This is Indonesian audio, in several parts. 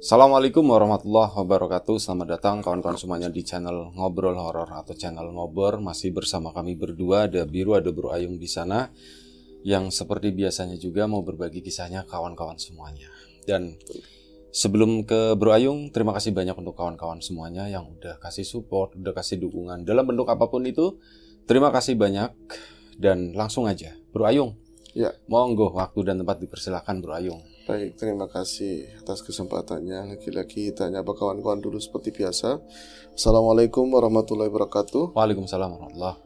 Assalamualaikum warahmatullahi wabarakatuh. Selamat datang kawan-kawan semuanya di channel Ngobrol Horor atau channel Ngobor. Masih bersama kami berdua, ada Biru, ada Bro Ayung di sana, yang seperti biasanya juga mau berbagi kisahnya kawan-kawan semuanya. Dan sebelum ke Bro Ayung, terima kasih banyak untuk kawan-kawan semuanya yang udah kasih support, udah kasih dukungan dalam bentuk apapun itu. Terima kasih banyak. Dan langsung aja, Bro Ayung. Ya, Monggo, waktu dan tempat dipersilakan Bro Ayung. baik, terima kasih atas kesempatannya. Lagi-lagi tanya apa kawan-kawan dulu seperti biasa. Assalamualaikum warahmatullahi wabarakatuh. Waalaikumsalam warahmatullahi.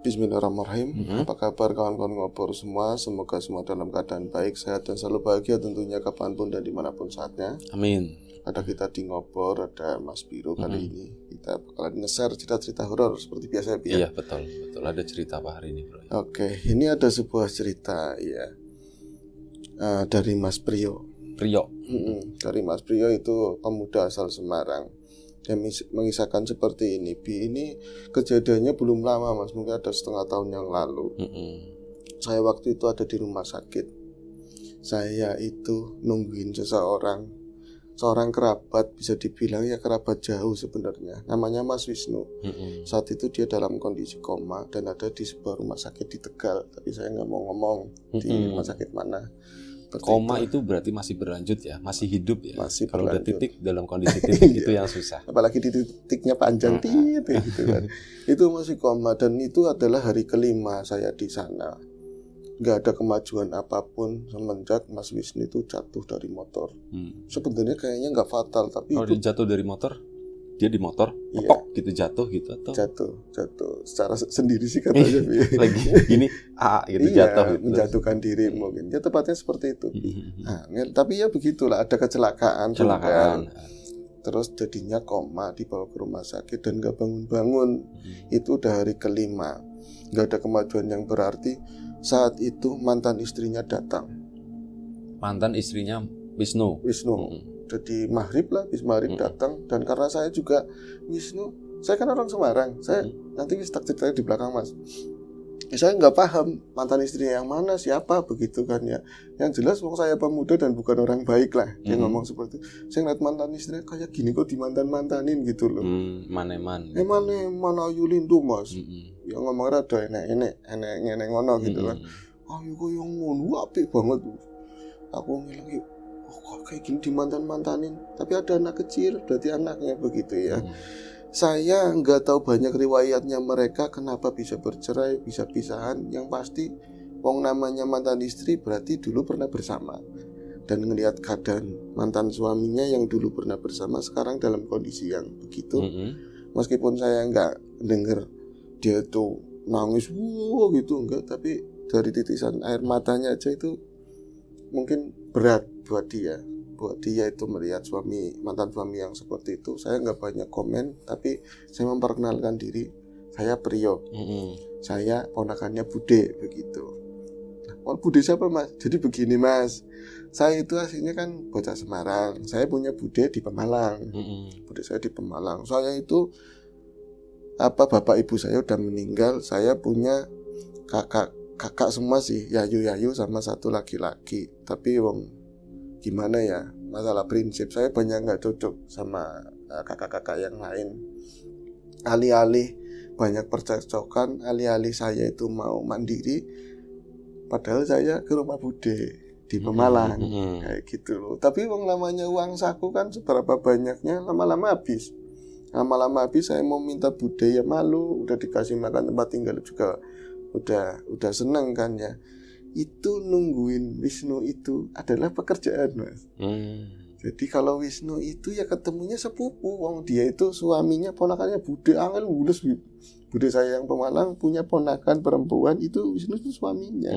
Bismillahirrahmanirrahim. Apa kabar kawan-kawan Ngobor semua? Semoga semua dalam keadaan baik, sehat, dan selalu bahagia tentunya kapanpun dan dimanapun saatnya. Amin. Ada kita di Ngobor, ada Mas Biru kali ini. Kita bakalan nge-share cerita-cerita horor seperti biasa ya. Iya, betul. Ada cerita apa hari ini, Bro? Oke, ini ada sebuah cerita ya. Dari Mas Priyo. Dari Mas Priyo, itu pemuda asal Semarang. Dia mengisahkan seperti ini. Ini kejadiannya belum lama Mas, mungkin ada setengah tahun yang lalu. Saya waktu itu ada di rumah sakit. Saya itu nungguin seorang kerabat, bisa dibilang ya kerabat jauh sebenarnya. Namanya Mas Wisnu. Saat itu dia dalam kondisi koma dan ada di sebuah rumah sakit di Tegal. Tapi saya nggak mau ngomong di rumah sakit mana. Koma itu berarti masih berlanjut ya, masih hidup ya. Masih kalau udah berlanjut. titik, dalam kondisi titik itu yang susah. Apalagi di titiknya panjang gitu kan. Itu masih koma dan itu adalah hari kelima saya di sana. Nggak ada kemajuan apapun semenjak Mas Wisnu itu jatuh dari motor. Sebenarnya kayaknya nggak fatal, tapi kalau itu dia jatuh dari motor, dia di motor, Iya. pepok gitu jatuh gitu atau jatuh secara sendiri sih katanya. lagi gini gitu Iya, jatuh gitu. menjatuhkan diri mungkin. Ya tepatnya seperti itu. Nah, tapi ya begitulah, ada kecelakaan. Terus jadinya koma, dibawa ke rumah sakit dan gak bangun-bangun. Itu udah hari kelima, gak ada kemajuan yang berarti. Saat itu mantan istrinya datang. Mantan istrinya Wisnu. Jadi maghrib lah, habis maghrib datang. Dan karena saya juga Wisnu, saya kan orang Semarang. Saya nanti tak ceritanya di belakang Mas. Saya nggak paham mantan istrinya yang mana, siapa begitu kan ya. Yang jelas wong saya pemuda dan bukan orang baik lah. Dia ngomong seperti itu. Saya ngeliat mantan istrinya kayak gini kok dimantan-mantanin gitu loh. Maneman. Mana ayu lindu Mas. Yang ngomong rada enek ngono gitu kan. Ayo kok yang ngono apik banget. Aku ngilang yuk. Kok kayak gini dimantan-mantanin. Tapi ada anak kecil, berarti anaknya begitu ya. Saya nggak tahu banyak riwayatnya mereka kenapa bisa bercerai, bisa pisahan. Yang pasti wong namanya mantan istri berarti dulu pernah bersama. Dan ngelihat keadaan mantan suaminya yang dulu pernah bersama sekarang dalam kondisi yang begitu. Meskipun saya nggak dengar dia itu nangis gitu enggak, tapi dari titisan air matanya aja itu mungkin berat buat dia itu melihat mantan suami yang seperti itu. Saya nggak banyak komen, tapi saya memperkenalkan diri, saya Priyo, saya ponakannya Bude begitu. Nah, Bude siapa Mas? Jadi begini Mas, saya itu aslinya kan bocah Semarang, saya punya Bude di Pemalang. Bude saya di Pemalang. Saya itu bapak ibu saya udah meninggal, saya punya kakak semua sih, yayu sama satu laki-laki. Tapi gimana ya, masalah prinsip saya banyak nggak cocok sama kakak-kakak yang lain. Alih-alih banyak percekcokan, alih-alih saya itu mau mandiri, padahal saya ke rumah Bude di Pemalang kayak gitu loh. Tapi namanya uang saku kan seberapa banyaknya lama-lama habis. Saya mau minta Bude ya malu, udah dikasih makan tempat tinggal juga udah seneng kan ya. Itu nungguin Wisnu itu adalah pekerjaan Mas. Jadi kalau Wisnu itu ya ketemunya sepupu, wong dia itu suaminya ponakannya Bude angel mulus. Bude saya yang Pemalang punya ponakan perempuan, itu Wisnu itu suaminya.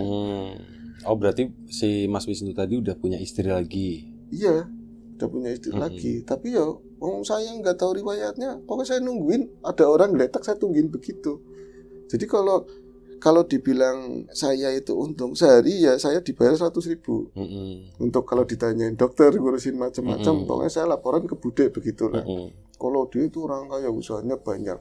Oh berarti si Mas Wisnu tadi udah punya istri lagi? Iya, udah punya istri lagi. Tapi ya saya nggak tahu riwayatnya. Pokoknya saya nungguin ada orang geletak, saya tungguin begitu. Jadi kalau dibilang saya itu untung sehari ya saya dibayar 100.000. Untuk kalau ditanyain dokter ngurusin macam-macam, pokoknya saya laporan ke Bude begitulah. Kalau dia itu orang kaya, usahanya banyak.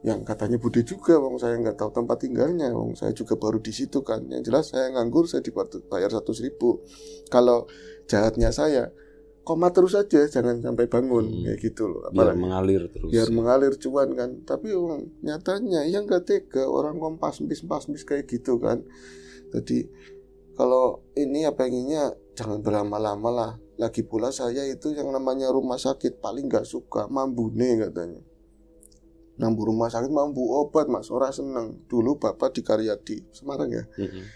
Yang katanya Bude juga, saya nggak tahu tempat tinggalnya, saya juga baru di situ kan. Yang jelas saya nganggur, saya dibayar 100.000. Kalau jahatnya saya koma terus aja, jangan sampai bangun kayak gitu loh. Biar mengalir terus. Biar mengalir cuan kan. Tapi nyatanya yang gak tega orang pasmis kayak gitu kan. Jadi kalau ini ya pengennya jangan berlama-lama lah. Lagi pula saya itu yang namanya rumah sakit paling gak suka mambune katanya. Nambu rumah sakit, mambu obat, Mas, ora seneng. Dulu bapak di Karyadi Semarang ya.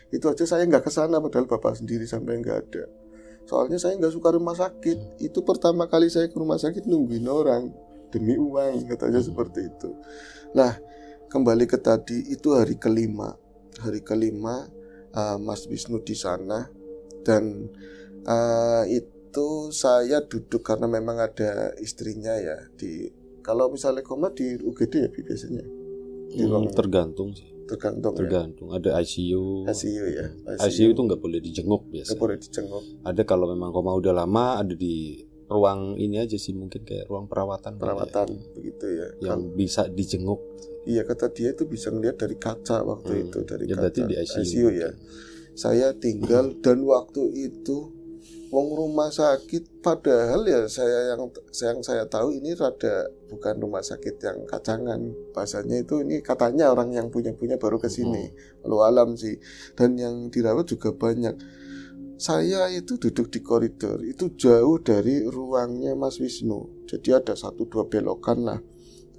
Itu aja saya nggak kesana, padahal bapak sendiri sampai nggak ada. Soalnya saya nggak suka rumah sakit. Itu pertama kali saya ke rumah sakit nungguin orang demi uang, katanya seperti itu. Nah, kembali ke tadi, itu hari kelima Mas Wisnu di sana. Dan itu saya duduk karena memang ada istrinya ya di. Kalau misalnya koma di UGD ya biasanya di ruang tergantung sih. Tergantung. Ada ICU ya. ICU itu nggak boleh dijenguk biasanya. Nggak boleh dijenguk. Ada kalau memang koma udah lama, ada di ruang ini aja sih, mungkin kayak ruang perawatan begitu ya. Yang bisa dijenguk. Iya, kata dia itu bisa ngeliat dari kaca waktu itu, dari ya, kaca. Berarti di ICU ya. Saya tinggal dan waktu itu wong rumah sakit, padahal ya yang saya tahu ini rada bukan rumah sakit yang kacangan, bahasanya itu ini katanya orang yang punya baru ke sini, lalu alam sih, dan yang dirawat juga banyak. Saya itu duduk di koridor, itu jauh dari ruangnya Mas Wisnu, jadi ada 1-2 belokan lah.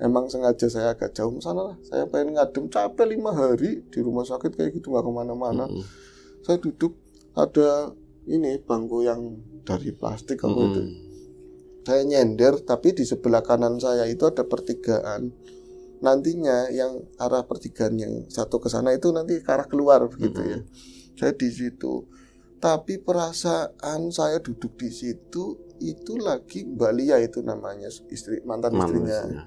Emang sengaja saya agak jauh sana lah, saya pengen ngadem, capek 5 hari di rumah sakit kayak gitu, gak kemana-mana. Saya duduk, ada ini bangku yang dari plastik itu. Saya nyender, tapi di sebelah kanan saya itu ada pertigaan. Nantinya yang arah pertigaan yang satu ke sana itu nanti ke arah keluar begitu ya. Saya di situ. Tapi perasaan saya duduk di situ itu lagi Mbak Lia itu namanya, mantan istrinya.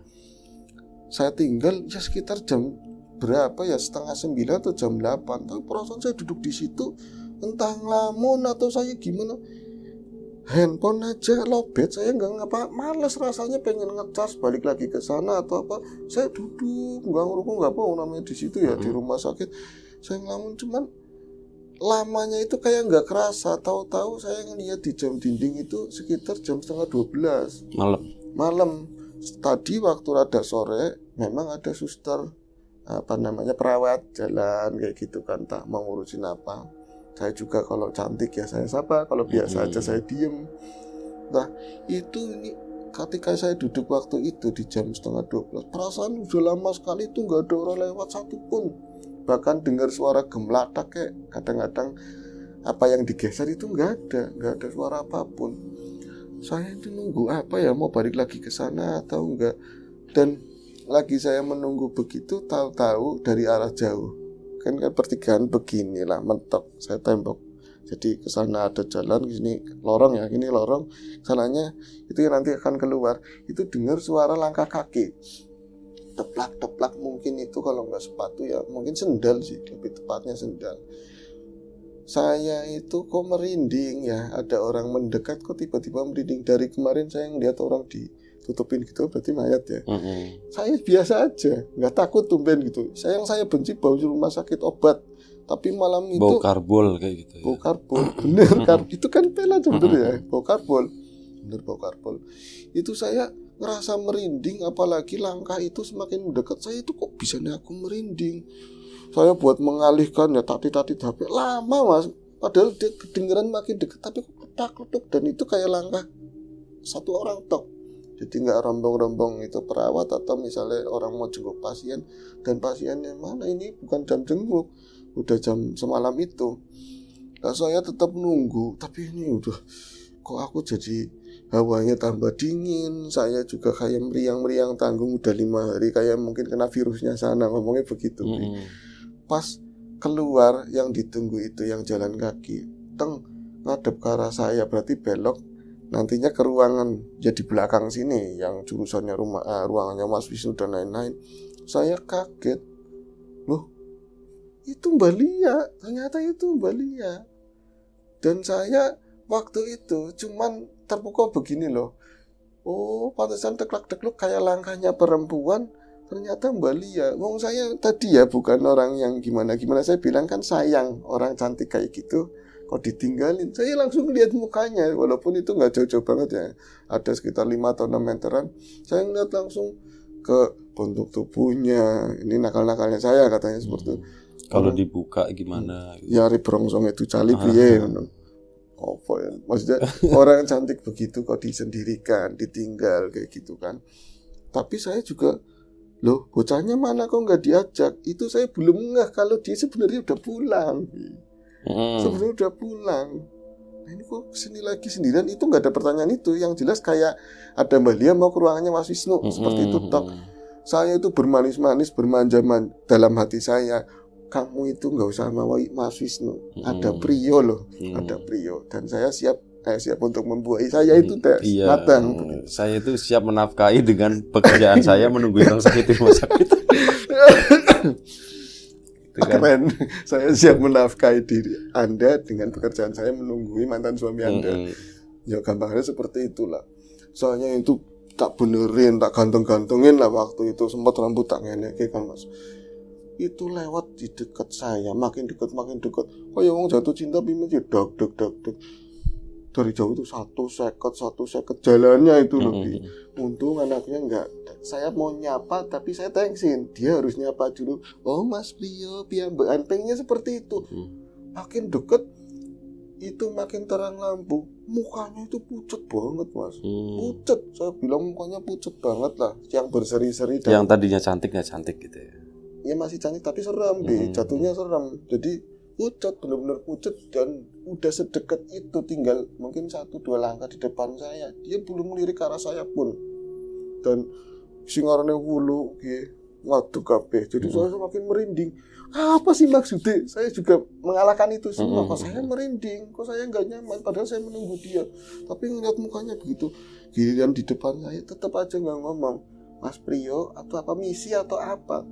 Saya tinggal ya sekitar jam berapa ya, 8:30 atau jam 8. Tapi perasaan saya duduk di situ entah ngelamun atau saya gimana, handphone aja lobet, saya nggak ngapa, males rasanya pengen ngecas balik lagi ke sana atau apa. Saya duduk nggak ngerokok, nggak apa namanya di situ ya, di rumah sakit. Saya ngelamun, cuman lamanya itu kayak nggak kerasa. Tahu-tahu saya ngeliat di jam dinding itu sekitar jam 11:30 malam. Tadi waktu rada sore memang ada suster perawat jalan kayak gitu kan, tak mau ngurusin apa. Saya juga kalau cantik ya saya sapa, kalau biasa aja saya diem. Nah itu ini ketika saya duduk waktu itu di jam 11:30, perasaan udah lama sekali itu nggak ada orang lewat satupun. Bahkan dengar suara gemlatak kayak kadang-kadang apa yang digeser itu nggak ada suara apapun. Saya itu nunggu apa ya, mau balik lagi ke sana atau enggak. Dan lagi saya menunggu begitu, tahu-tahu dari arah jauh. Kan pertigaan beginilah, mentok saya tembok. Jadi ke sana ada jalan, di sini lorong ya, ini lorong, sananya itu yang nanti akan keluar. Itu dengar suara langkah kaki. Teplak mungkin itu kalau nggak sepatu ya, mungkin sendal sih, lebih tepatnya sendal. Saya itu kok merinding ya, ada orang mendekat kok tiba-tiba merinding. Dari kemarin saya ngeliat orang ditutupin gitu, berarti mayat ya. Saya biasa aja, nggak takut tumben gitu. Yang saya benci bau rumah sakit obat, tapi malam itu bau karbol kayak gitu ya. Bau karbol, bener itu kan pela sebenarnya ya, bau karbol, bener bau karbol. Itu saya ngerasa merinding, apalagi langkah itu semakin mendekat. Saya itu kok bisa nih aku merinding. Saya buat mengalihkan ya tati HP lama mas, padahal dia kedengeran makin dekat, tapi kok letak dan itu kayak langkah satu orang tok. Jadi nggak rombong-rombong itu perawat atau misalnya orang mau jenguk pasien dan pasiennya mana, ini bukan jam jenguk, udah jam semalam itu. Nah, saya tetap nunggu, tapi ini udah kok aku jadi hawanya tambah dingin. Saya juga kayak meriang tanggung udah 5 hari, kayak mungkin kena virusnya sana, ngomongnya begitu. Pas keluar yang ditunggu itu yang jalan kaki, ngadep ke arah saya, berarti belok nantinya ke ruangan jadi belakang sini yang jurusannya ruangannya Mas Wisnu dan lain-lain. Saya kaget, loh itu Mbak Lia, ternyata itu Mbak Lia. Dan saya waktu itu cuman terpukau begini loh, oh pantesan teklak-tekluk kayak langkahnya perempuan, ternyata Mbak Lia. Wong saya tadi ya bukan orang yang gimana-gimana, saya bilang kan sayang orang cantik kayak gitu kok ditinggalin. Saya langsung lihat mukanya, walaupun itu nggak jauh-jauh banget ya, ada sekitar 5 atau 6 meteran. Saya ngeliat langsung ke bentuk tubuhnya, ini nakal-nakalnya saya katanya seperti itu. Kalau dibuka gimana? Ya riberongsong itu cali piye. Apa ya? Maksudnya orang cantik begitu kok disendirikan, ditinggal kayak gitu kan. Tapi saya juga, loh bocahnya mana kok nggak diajak? Itu saya belum ngeh kalau dia sebenarnya udah pulang. Sebenarnya udah pulang. Nah ini kok kesini lagi sendirian, itu nggak ada pertanyaan itu. Yang jelas kayak ada Mbak Lia mau ke ruangannya Mas Wisnu, seperti itu toh. Saya itu bermanis-manis, bermanja-manja dalam hati saya. Kamu itu nggak usah mau Mas Wisnu, ada Prio loh, ada Prio, dan saya siap untuk membuahi. Saya itu udah matang. Saya itu siap menafkahi dengan pekerjaan saya menunggu orang sakit di rumah sakit. Keren. Saya siap menafkahi diri Anda dengan pekerjaan saya menunggui mantan suami Anda. Ya gampangnya seperti itulah. Soalnya itu tak benerin, tak ganteng-gantengin lah waktu itu, sempat rambut tak ngeneke kan Mas. Itu lewat di dekat saya, makin dekat. Oh ya wong jatuh cinta pimen ya deg. Dari jauh itu 1 second jalannya itu lebih. Untung anaknya enggak. Saya mau nyapa tapi saya thanksin. Dia harus nyapa dulu. Oh Mas Prio, piambean, pengennya seperti itu. Makin dekat itu makin terang lampu. Mukanya itu pucet banget Mas. Pucet, saya bilang mukanya pucet banget lah. Yang berseri-seri. Yang tadinya cantik nggak cantik gitu ya. Ya masih cantik tapi serem deh, jatuhnya serem. Jadi pucat, benar-benar pucat, dan udah sedekat itu, tinggal mungkin 1-2 langkah di depan saya. Dia belum melirik ke arah saya pun. Dan singarane wulu waduh kabeh. Jadi saya semakin merinding. Apa sih maksudnya? Saya juga mengalahkan itu semua. Kok saya merinding? Kok saya nggak nyaman? Padahal saya menunggu dia. Tapi ngeliat mukanya begitu, giliran di depan saya tetap aja nggak ngomong Mas Prio atau apa misi atau apa.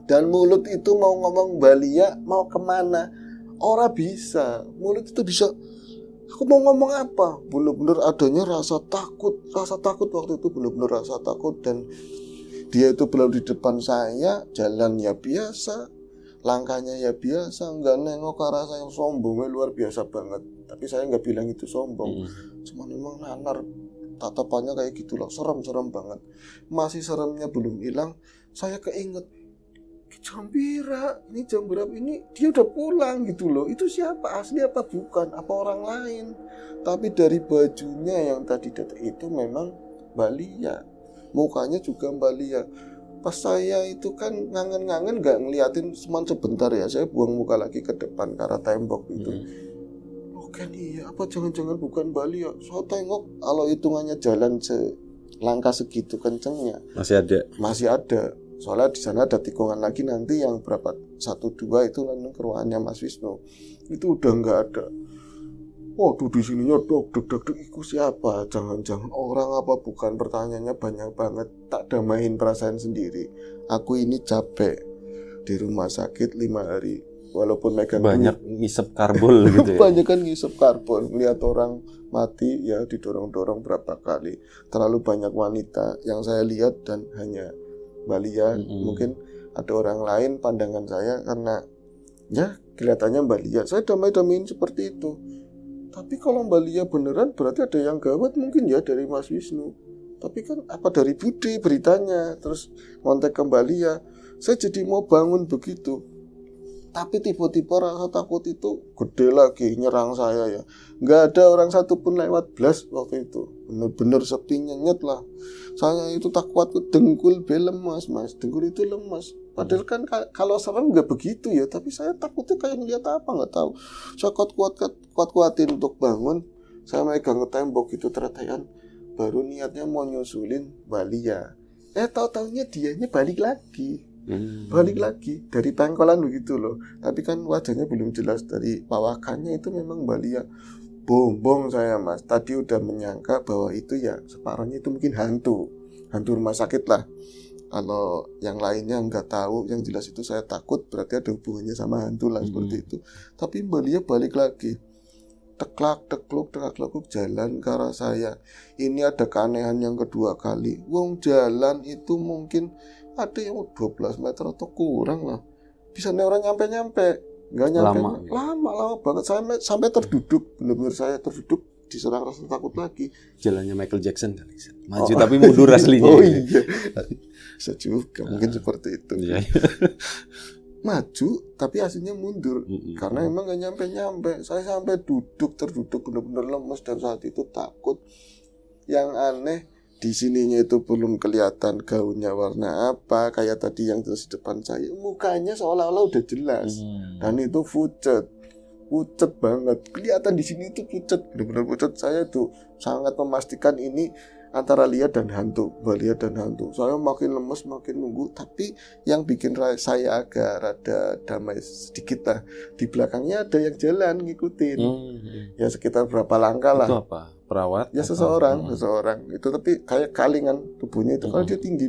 Dan mulut itu mau ngomong Balia mau kemana, ora bisa. Mulut itu bisa, aku mau ngomong apa. Bener-bener adanya rasa takut waktu itu, bener-bener rasa takut. Dan dia itu belum di depan saya, jalan ya biasa, langkahnya ya biasa, nggak nengok ke arah saya. Sombongnya luar biasa banget. Tapi saya nggak bilang itu sombong, cuma memang nanar, tatapannya kayak gitulah, serem banget. Masih seremnya belum hilang, saya keinget, jam berapa ini dia udah pulang gitu loh. Itu siapa, asli apa bukan, apa orang lain. Tapi dari bajunya yang tadi datang itu memang Mbak Lia, mukanya juga Mbak Lia. Pas saya itu kan ngangen gak ngeliatin cuman sebentar ya, saya buang muka lagi ke depan ke arah tembok itu. Oh kan iya, apa jangan-jangan bukan Mbak Lia. Saya tengok, kalau hitungannya jalan langkah segitu kencengnya masih ada. Soalnya di sana ada tikungan lagi nanti yang berapa 1-2 itu lalu ke ruangannya Mas Wisnu. Itu udah nggak ada. Waduh di sininya deg. Itu siapa? Jangan-jangan orang apa bukan? Pertanyaannya banyak banget. Tak damain perasaan sendiri. Aku ini capek di rumah sakit 5 hari. Walaupun megang banyak ngisep karbol gitu ya. Banyak kan ngisep karbol. Melihat orang mati ya didorong-dorong berapa kali. Terlalu banyak wanita yang saya lihat dan hanya Mbak Lia. Mungkin ada orang lain pandangan saya karena ya kelihatannya Mbak Lia. Saya damai-damain seperti itu. Tapi kalau Mbak Lia beneran berarti ada yang gawat mungkin ya dari Mas Wisnu. Tapi kan apa dari Budi beritanya, terus ngontek ke Mbak Lia. Saya jadi mau bangun begitu. Tapi tiba-tiba rasa takut itu gede lagi nyerang saya ya. Nggak ada orang satu pun lewat blas waktu itu. Bener-bener sepi nyenyet lah. Saya itu tak kuat, dengkul lemas mas. Dengkul itu lemas. Padahal kan kalau serem nggak begitu ya. Tapi saya takutnya kayak ngeliat apa nggak tahu. Saya kuat-kuatin untuk bangun. Saya megang ke tembok gitu tertekan. Baru niatnya mau nyusulin Mbak Lia. Tahu-taunya dianya balik lagi. Balik lagi dari pangkolan begitu loh. Tapi kan wajahnya belum jelas, dari pawakannya itu memang Mbak Lia. Bombong saya mas. Tadi udah menyangka bahwa itu ya separuhnya itu mungkin hantu rumah sakit lah. Kalau yang lainnya nggak tahu, yang jelas itu saya takut berarti ada hubungannya sama hantu lah seperti itu. Tapi Mbak Lia balik lagi. Tekluk jalan ke arah saya. Ini ada keanehan yang kedua kali. Wong jalan itu mungkin ada yang 12 meter atau kurang lah. Bisa orang nyampe-nyampe. Nggak nyampe. Lama. Lama banget. Sampai terduduk. Benar-benar saya terduduk. Diserang rasa takut lagi. Jalannya Michael Jackson kali. Maju tapi mundur aslinya. Oh iya. Bisa juga mungkin seperti itu. Iya. Maju tapi hasilnya mundur. Karena emang gak nyampe-nyampe. Saya sampai terduduk benar-benar lemes dan saat itu takut. Yang aneh di sininya itu belum kelihatan gaunnya warna apa, kayak tadi yang terus di depan saya. Mukanya seolah-olah udah jelas. Dan itu pucet banget. Kelihatan di sini itu pucet, benar-benar pucet. Saya tuh sangat memastikan ini antara lihat dan hantu, lihat dan hantu. Saya makin lemes, makin nunggu. Tapi yang bikin saya agak rada damai sedikit lah, di belakangnya ada yang jalan ngikutin. Ya sekitar berapa langkah lah. Itu apa? Perawat? Ya seseorang. Itu tapi kayak kalingan tubuhnya itu, karena dia tinggi,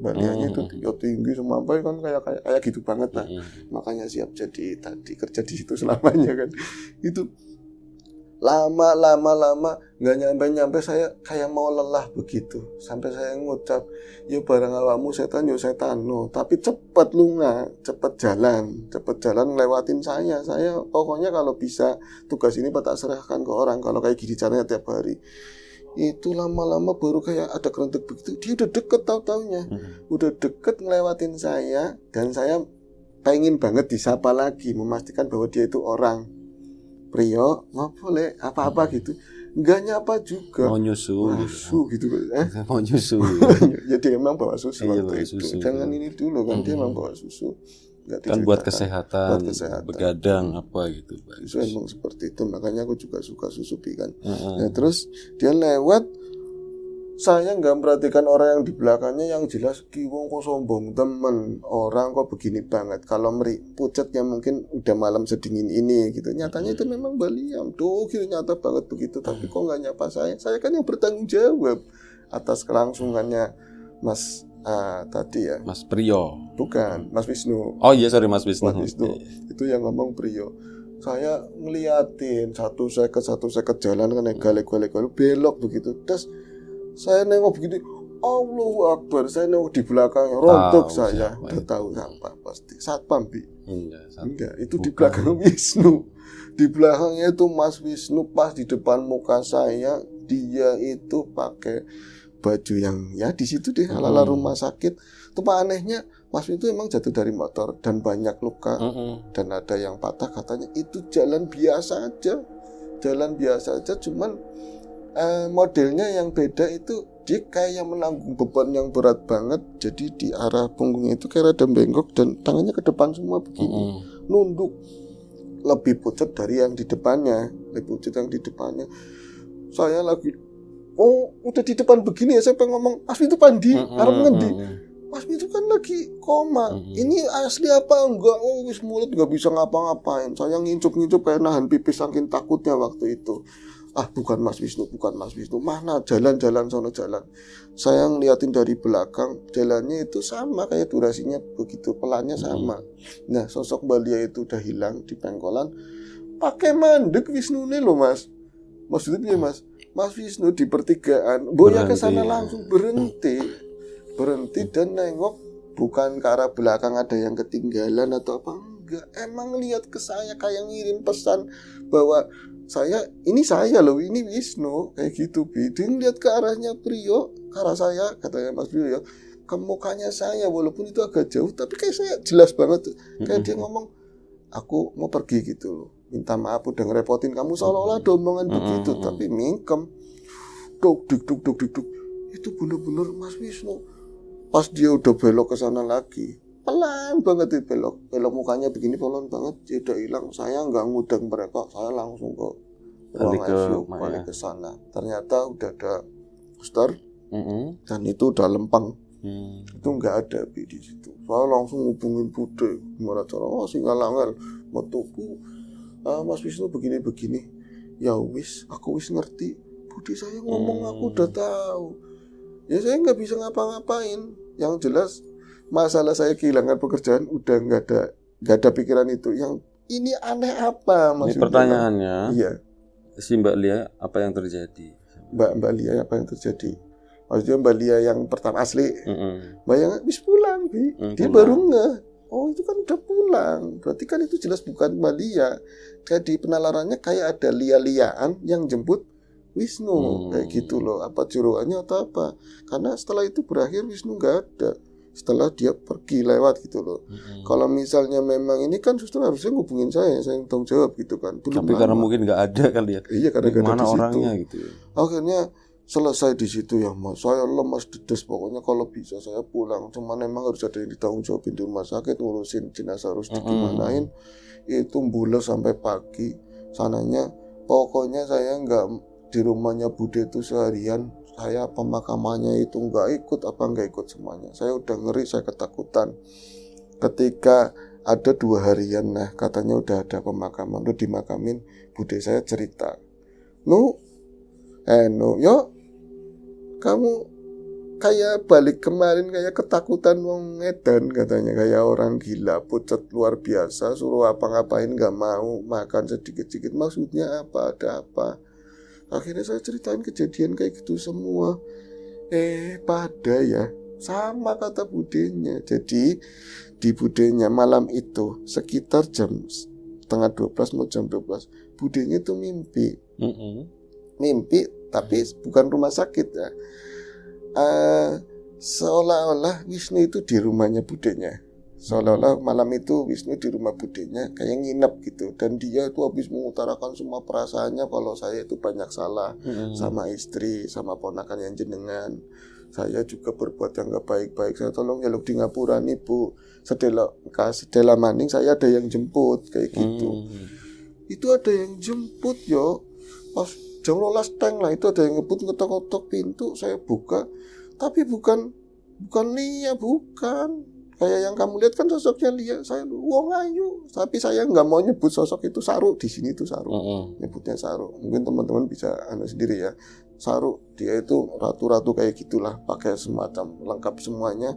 balianya itu tinggi semampai kan kayak gitu banget lah. Makanya siap jadi tadi kerja di situ selamanya kan. Itu lama nggak nyampe saya kayak mau lelah begitu, sampai saya ngucap, ya barang awakmu setan yo setan no, tapi cepet jalan lewatin saya pokoknya kalau bisa tugas ini tak serahkan ke orang, kalau kayak gini caranya tiap hari. Itu lama-lama baru kayak ada kerentuk begitu, dia udah deket tahu-taunya, udah deket ngelewatin saya, dan saya pengen banget disapa lagi, memastikan bahwa dia itu orang. Prio, nggak boleh apa-apa gitu, nggak nyapa juga. Mau nyusu gitu. Mau nyusu. Jadi emang bawa susu waktu itu. Susu. Jangan ini dulu kan, dia emang bawa susu. Kan buat kesehatan, begadang apa gitu. Itu emang seperti itu, makanya aku juga suka susu kan. Nah, terus dia lewat, saya nggak memperhatikan orang yang di belakangnya, yang jelas kiwong kok sombong temen, orang kok begini banget. Kalau pucetnya mungkin udah malam sedingin ini gitu. Nyatanya itu memang baliam tuh, nyata banget begitu. Tapi kok nggak nyapa saya kan yang bertanggung jawab atas kelangsungannya Mas tadi ya. Mas Prio. Bukan, Mas Wisnu. Oh iya, sorry Mas Wisnu. Itu yang ngomong Prio. Saya ngeliatin satu seket jalan kan, galek belok begitu. Terus saya nengok begitu, Allahu Akbar, saya nengok di belakang, rontok saya. Udah tahu siapa pasti. Satpam, Enggak, itu bukan. Di belakang Wisnu. Di belakangnya itu Mas Wisnu, pas di depan muka saya. Dia itu pakai baju yang ya di situ deh, ala-ala rumah sakit. Cuma anehnya Mas Wisnu itu emang jatuh dari motor dan banyak luka, dan ada yang patah, katanya itu jalan biasa aja, cuman modelnya yang beda itu, dia kayak menanggung beban yang berat banget. Jadi di arah punggungnya itu kayak rada bengkok dan tangannya ke depan semua begini, nunduk. Lebih pucat dari yang di depannya, Saya lagi, udah di depan begini ya, saya pengen ngomong, Mas itu pandi, harap ngendi. Mas itu kan lagi koma. Ini asli apa enggak? Wis mulut nggak bisa ngapa-ngapain. Saya ngincup kayak nahan pipis saking takutnya waktu itu. Bukan Mas Wisnu. Mana jalan sono jalan. Saya ngeliatin dari belakang, jalannya itu sama kayak durasinya begitu, pelannya sama. Nah, sosok Balia itu udah hilang di pengkolan. Pakai mandek Wisnu nih loh, Mas. Maksudnya Mas Wisnu di pertigaan, boya ke sana langsung berhenti dan nengok, bukan ke arah belakang ada yang ketinggalan atau apa, enggak. Emang lihat ke saya kayak ngirim pesan bahwa ini saya loh, ini Wisnu, kayak gitu. Dia ngeliat ke arahnya Prio, ke arah saya, katanya Mas Prio, ke mukanya saya, walaupun itu agak jauh, tapi kayak saya jelas banget, kayak dia ngomong, aku mau pergi gitu loh, minta maaf udah ngerepotin kamu, seolah-olah ada omongan begitu, tapi mingkem, duk, itu bener-bener Mas Wisnu. Pas dia udah belok ke sana lagi, pelan banget dia belok mukanya begini, pelan banget, dia udah hilang. Saya nggak ngudang mereka, saya langsung ke ruang ICU, balik ke sana. Ternyata udah ada booster, dan itu udah lempeng, itu nggak ada di situ. Saya langsung hubungin Bude, gimana cara? Singal-angel, metuku, Mas Wisnu begini. Ya wis, aku wis ngerti. Bude saya ngomong, aku udah tahu. Ya saya nggak bisa ngapa-ngapain. Yang jelas masalah saya kehilangan pekerjaan udah nggak ada pikiran itu. Yang ini aneh apa Mas? Ini pertanyaannya. Iya. Si Mbak Lia, apa yang terjadi? Mbak Lia, apa yang terjadi? Maksudnya Mbak Lia yang pertama asli. Mbak yang habis pulang, dia baru oh itu kan udah pulang, berarti kan itu jelas bukan Mbak Lia. Jadi penalarannya kayak ada lia-liaan yang jemput Wisnu, kayak gitu loh. Apa juruannya atau apa? Karena setelah itu berakhir Wisnu nggak ada. Setelah dia pergi lewat gitu loh. Kalau misalnya memang ini kan suster harusnya ngubungin saya yang tanggung jawab gitu kan. Belum tapi karena mungkin nggak ada kali ya. Iya, karena nggak ada di situ. Orangnya gitu. Akhirnya selesai di situ ya Mas. Saya lemas dedes, pokoknya kalau bisa saya pulang. Cuman memang harus ada yang ditanggung jawabin di rumah sakit, ngurusin jenazah harus digimanain. Itu bules sampai pagi. Sananya pokoknya saya nggak di rumahnya Bude itu seharian. Saya pemakamannya itu nggak ikut semuanya. Saya udah ngeri, saya ketakutan. Ketika ada 2 harian, nah katanya udah ada pemakaman, udah dimakamin. Bude saya cerita, no, yo, kamu kayak balik kemarin kayak ketakutan wong edan katanya, kayak orang gila, pucat luar biasa, suruh apa ngapain nggak mau, makan sedikit-sedikit. Maksudnya apa? Ada apa? Akhirnya saya ceritain kejadian kayak gitu semua. Pada ya sama kata budenya. Jadi di budenya malam itu sekitar jam 11:30 mau jam 12, budenya itu mimpi. Mimpi tapi bukan rumah sakit ya. Seolah-olah Wisnu itu di rumahnya budenya. Seolah-olah malam itu Wisnu di rumah budenya kayak nginep gitu. Dan dia itu habis mengutarakan semua perasaannya kalau saya itu banyak salah sama istri, sama ponakan yang jenengan. Saya juga berbuat yang gak baik-baik. Saya tolong jaluk di ngapura nih Bu. Sedela maning saya ada yang jemput kayak gitu. Itu ada yang jemput yo. Pas jam 12 teng lah itu ada yang ngebut ngetok-ngetok pintu. Saya buka. Tapi bukan Lia, bukan. Kayak yang kamu lihat kan sosoknya Lia, saya wong ayu, tapi saya nggak mau nyebut sosok itu Saru. Di sini itu Saru, nyebutnya Saru. Mungkin teman-teman bisa sendiri ya. Saru dia itu ratu-ratu kayak gitulah, pakai semacam lengkap semuanya.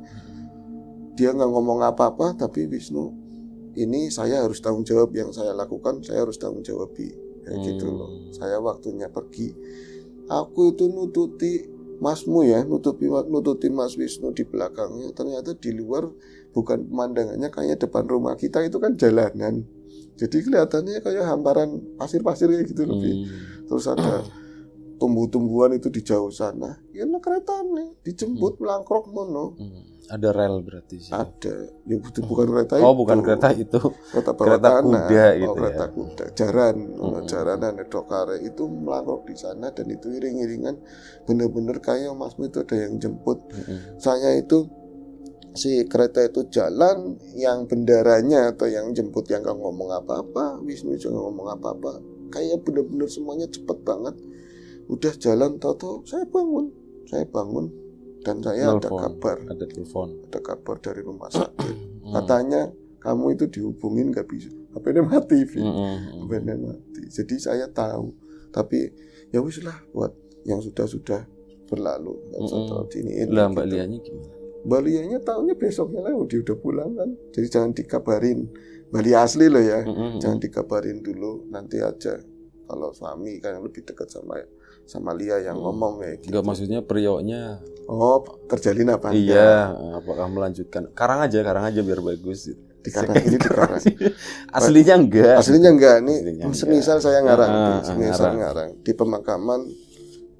Dia nggak ngomong apa-apa, tapi Wisnu, ini saya harus tanggung jawab yang saya lakukan, saya harus tanggung jawab kayak gitu loh. Saya waktunya pergi, aku itu nututi Masmu ya, nututin Mas Wisnu di belakangnya. Ternyata di luar bukan pemandangannya kayak depan rumah kita itu kan jalanan. Jadi kelihatannya kayak hamparan pasir-pasir kayak gitu lebih. Terus ada tumbuh-tumbuhan itu di jauh sana. Ya kereta nih dijemput melangkrok mono. Ada rel berarti sih. Ada. Ya bukan kereta itu. Oh, bukan kereta itu. Kereta kuda gitu kereta ya. kuda. Jaranan dokare itu melangkok di sana dan itu iring-iringan bener-bener kayak Masmu itu ada yang jemput. Saya itu si kereta itu jalan, yang bendaranya atau yang jemput yang gak ngomong apa-apa, Wisnu juga gak ngomong apa-apa. Kayak bener-bener semuanya cepet banget. Udah jalan tahu-tahu saya bangun. Dan saya ada kabar dari rumah sakit. Katanya kamu itu dihubungin nggak bisa, HP-nya mati, HP-nya mati. Jadi saya tahu, tapi ya wis lah buat yang sudah berlalu. Lah Mbak Lianya gimana? Mbak Lianya tahunya besoknya lah dia udah pulang kan. Jadi jangan dikabarin. Mbak Lia asli loh ya, jangan dikabarin dulu, nanti aja. Kalau suami kan yang lebih dekat sama Lia yang ngomong kayak gitu. Enggak, maksudnya perioknya terjalin apa? Iya, apakah melanjutkan? Karang aja biar bagus. Dikarang ini dikarang. Aslinya enggak. Nih semisal saya ngarang, ngarang di pemakaman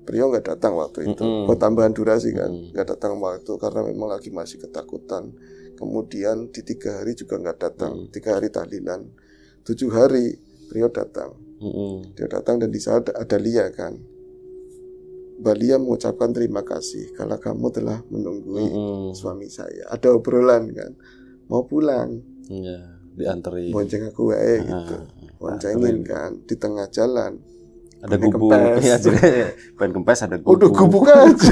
Priyo nggak datang waktu itu. Buat tambahan durasi kan, nggak datang waktu karena memang lagi masih ketakutan. Kemudian di 3 hari juga nggak datang. 3 hari tahlilan, 7 hari Priyo datang. Dia datang dan di sana ada Lia kan. Mbak Lia mengucapkan terima kasih kalau kamu telah menunggui suami saya. Ada obrolan kan, mau pulang, dianterin, bonceng aku gitu, boncengin kan di tengah jalan. Ada gubuk, ban kempes ada gubuk. Udah gubuk aja,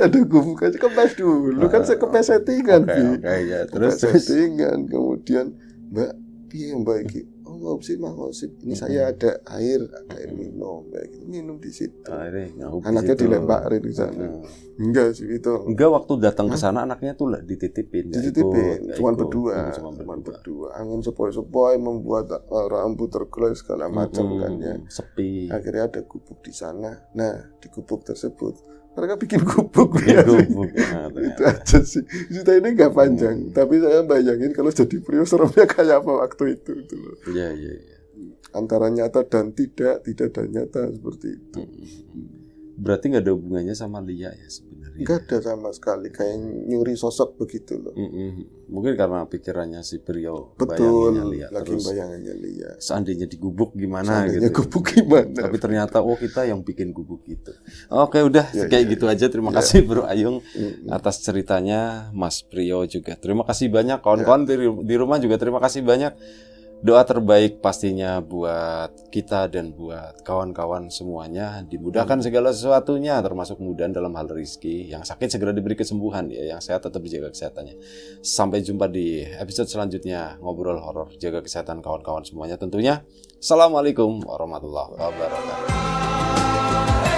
ada gubuk aja, kempes dulu kan saya kempes settingan, ya. Terus settingan, kemudian Mbak, Mbak iki. Oh nggak sih, ini saya ada air minum kayak gitu, minum di situ. Anaknya dilemparin di sana. Enggak sih itu. Enggak, waktu datang ke sana anaknya tuh dititipin. Cuma berdua. Angin sepoi-sepoi membuat rambut tergelai segala macam kan ya. Sepi. Akhirnya ada gubuk di sana. Nah di gubuk tersebut mereka bikin gubuk Bikin ya. gubuk. Nah, Itu ternyata. aja sih. Cerita ini nggak panjang, tapi saya bayangin kalau jadi Priyo seremnya kayak apa waktu itu gitu loh. Iya. Antara nyata dan tidak dan nyata seperti itu. Berarti nggak ada hubungannya sama Lia ya sebenarnya. Nggak ada sama sekali, kayak nyuri sosok begitu loh. Mungkin karena pikirannya si Priyo Betul, bayanginnya Lia. lagi Terus bayangannya Lia. seandainya digubuk gimana Seandainya gitu. gubuk gimana? Tapi ternyata kita yang bikin gubuk gitu. Oke, udah Ya, kayak ya, gitu aja. Terima ya. kasih Bro Ayung atas ceritanya, Mas Priyo juga. Terima kasih banyak kawan-kawan di rumah juga terima kasih banyak. Doa terbaik pastinya buat kita dan buat kawan-kawan semuanya. Dimudahkan segala sesuatunya, termasuk kemudahan dalam hal rezeki. Yang sakit segera diberi kesembuhan ya, yang sehat tetap dijaga kesehatannya. Sampai jumpa di episode selanjutnya Ngobrol Horor. Jaga kesehatan kawan-kawan semuanya tentunya. Assalamualaikum warahmatullahi wabarakatuh.